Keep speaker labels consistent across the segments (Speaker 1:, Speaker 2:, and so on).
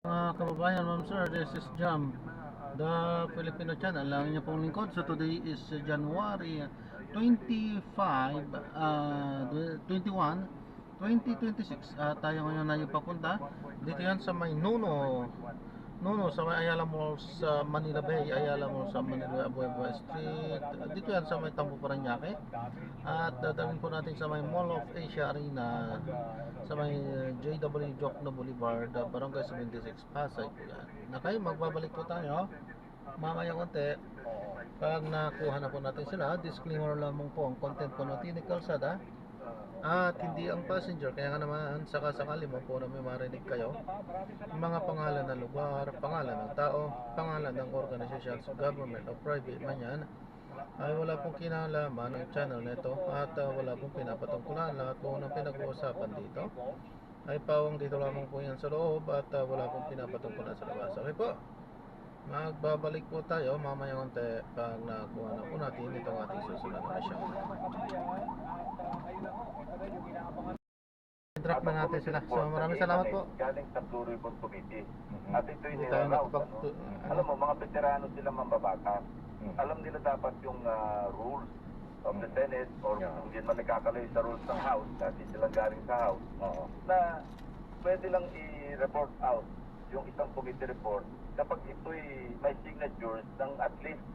Speaker 1: Mga kababayan, ma'am sir, this is Jam, the Filipino channel. Lang niyo pong lingkod. So today is January 25, 21, 2026. Tayo ngayon na yung papunta. Dito yan sa may Nuno sa may Ayala Mall sa Manila Bay, Ayala Mall sa Manila Abueva Street. Dito yan sa may Tambo Paranaque. At dadalhin po natin sa may Mall of Asia Arena sa may JW Jokno Boulevard, Barangay 76, Pasay po yan. Okay, magbabalik po tayo mamaya konti. Pag nakuha na po natin sila, disclaimer lamang po ang content po natin ni Kalsada at hindi ang passenger. Kaya nga naman, sakasakali mo po na may marinig kayo mga pangalan ng lugar, pangalan ng tao, pangalan ng organization, government o private man yan, ay wala pong kinalaman ng channel nito at wala pong pinapatungkulan. Lahat po ng pinag-uusapan dito ay pawang dito lamang po yan sa loob at wala pong pinapatungkulan sa labas. Okay po, magbabalik po tayo mamaya konti pag nakuha na po natin itong ating susunod na mission. Drop na natin sila. So maraming salamat po.
Speaker 2: Galing sa Blue Ribbon Committee. At ito'y
Speaker 1: Hindi tayo
Speaker 2: nilarout. Alam mo, mga veterano sila mambabatas. Alam nila dapat yung rules of the Senate or kung hindi man nagkakalayo sa rules ng House, kasi silang galing sa House, na pwede lang i-report out yung isang committee report kapag ito'y may signatures ng at least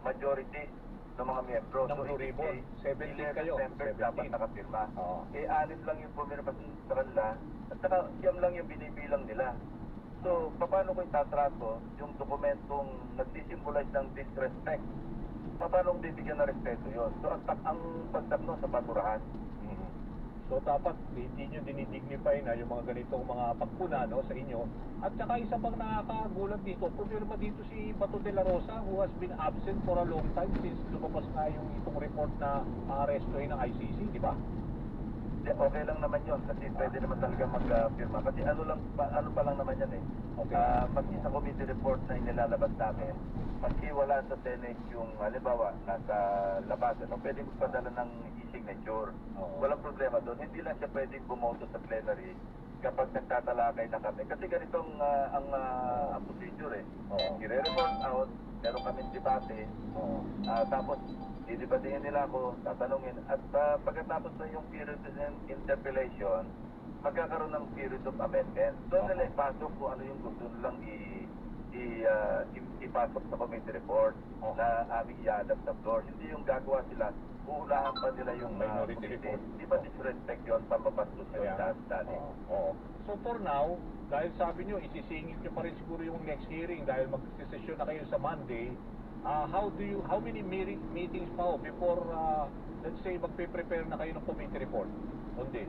Speaker 2: majority ng mga miyembro.
Speaker 3: Ng Blue Ribbon. 17 kayo.
Speaker 2: members dapat
Speaker 3: 17.
Speaker 2: nakapirma.
Speaker 3: Oo.
Speaker 2: Anim lang yung pumirma sa kanila at saka siyam lang yung binibilang nila. So, paano ko itatrato yung dokumentong nagsisimbolize ng disrespect? Paano bibigyan ng respeto yun? So, ang pagtakno sa basurahan.
Speaker 3: So dapat hindi nyo dinidignify na yung mga ganitong mga pagpuna sa inyo. At saka isa pang nakakagulat dito, pumirma dito si Bato de la Rosa who has been absent for a long time since lumabas na yung itong report na aarestuhin ng ICC, di ba?
Speaker 2: Okay lang naman yun kasi pwede naman talaga mag-firma. Kasi ano pa lang naman yan eh.
Speaker 3: Okay.
Speaker 2: Maging sa committee report na inilalabas namin, maski wala sa Senate yung halimbawa nasa labas, pwede magpadala ng e-signature. Walang problema doon. Hindi lang siya pwedeng bumoto sa plenary kapag nagtatalakay na kami. Kasi ganito ang procedure eh. I-report out, meron kaming debate, tapos didebatehin nila ako, tatanungin, at pagkatapos na yung period of interpellation, magkakaroon ng period of amendment. Doon nila ipasok kung ano yung gusto nilang ipasok sa committee report na aming i-adapt sa floor. Hindi yung gagawa sila, uunahan pa nila yung
Speaker 3: minority report.
Speaker 2: Di ba disrespect yun, pambabastos yun, Dali?
Speaker 3: So for now, dahil sabi nyo, isisingit nyo pa rin siguro yung next hearing dahil mag-session na kayo sa Monday, how many meetings pa before, let's say, magpe-prepare na kayo ng committee report on this?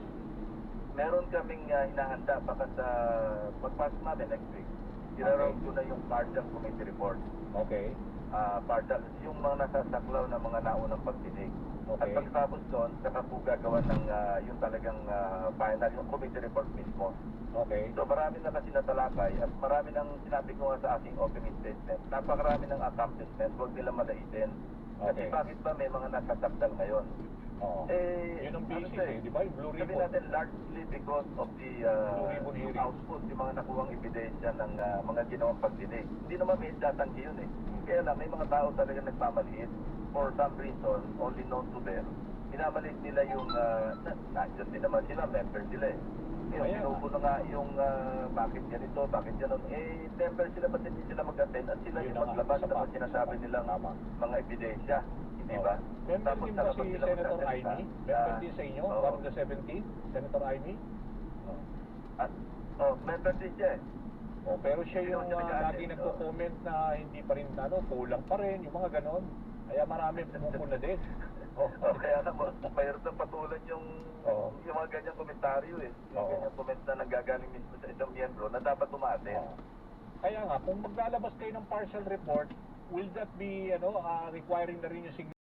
Speaker 2: Meron kaming hinahanda baka sa pagpasok namin next week. Iraround ko na yung partial committee report.
Speaker 3: Okay.
Speaker 2: Partial, yung mga nasasaklaw na mga naunang pagdinig. At
Speaker 3: Okay.
Speaker 2: pagkatapos doon, saka po gagawa ng yung talagang final, yung committee report mismo.
Speaker 3: Okay.
Speaker 2: So marami na kasi natalakay at marami nang sinabi ko nga sa aking opening statement. Napakarami ng accomplishment, huwag nila malaitin. Kasi
Speaker 3: Okay.
Speaker 2: bakit ba may mga nasatakdal ngayon?
Speaker 3: Yun ang basis di ba? Yung Blue
Speaker 2: Sabi
Speaker 3: Ribbon.
Speaker 2: natin largely because of the
Speaker 3: Ribbon
Speaker 2: yung
Speaker 3: hearing.
Speaker 2: output, yung mga nakuhang ebidensya ng mga ginawang pagdinig. Hindi naman may tatanggi yun eh. Kaya lang, may mga tao talaga nagmamaliit for some reason, only known to them. Minamaliit nila yung, nandiyan din naman sila, member sila eh. Ngayon,
Speaker 3: Kaya nga.
Speaker 2: pinupuno nga yung bakit ganito, bakit ganon. Member sila, ba't hindi sila mag-attend? At sila
Speaker 3: Yun
Speaker 2: yung
Speaker 3: na nga,
Speaker 2: maglabas
Speaker 3: isa
Speaker 2: ng
Speaker 3: pa.
Speaker 2: mga sinasabi nilang
Speaker 3: Tama.
Speaker 2: mga ebidensya. Hindi ba?
Speaker 3: Member din ba si
Speaker 2: sila
Speaker 3: Senator
Speaker 2: magsasalita.
Speaker 3: Aimee? Member din sa inyo,
Speaker 2: Oo.
Speaker 3: parang the 17? Senator Aimee?
Speaker 2: Member din siya eh.
Speaker 3: Pero siya
Speaker 2: Hindi
Speaker 3: yung
Speaker 2: naman siya nag-attend,
Speaker 3: lagi nagko-comment na hindi pa rin, kulang pa rin, yung mga ganon. Kaya marami pumupuna din.
Speaker 2: Kaya na, mayroon na patulan yung mga ganyang komentaryo eh. Yung
Speaker 3: Oo.
Speaker 2: ganyang comment na nanggagaling mismo sa isang miyembro na dapat umatin.
Speaker 3: Kaya nga, kung maglalabas kayo ng partial report, will that be requiring na rin yung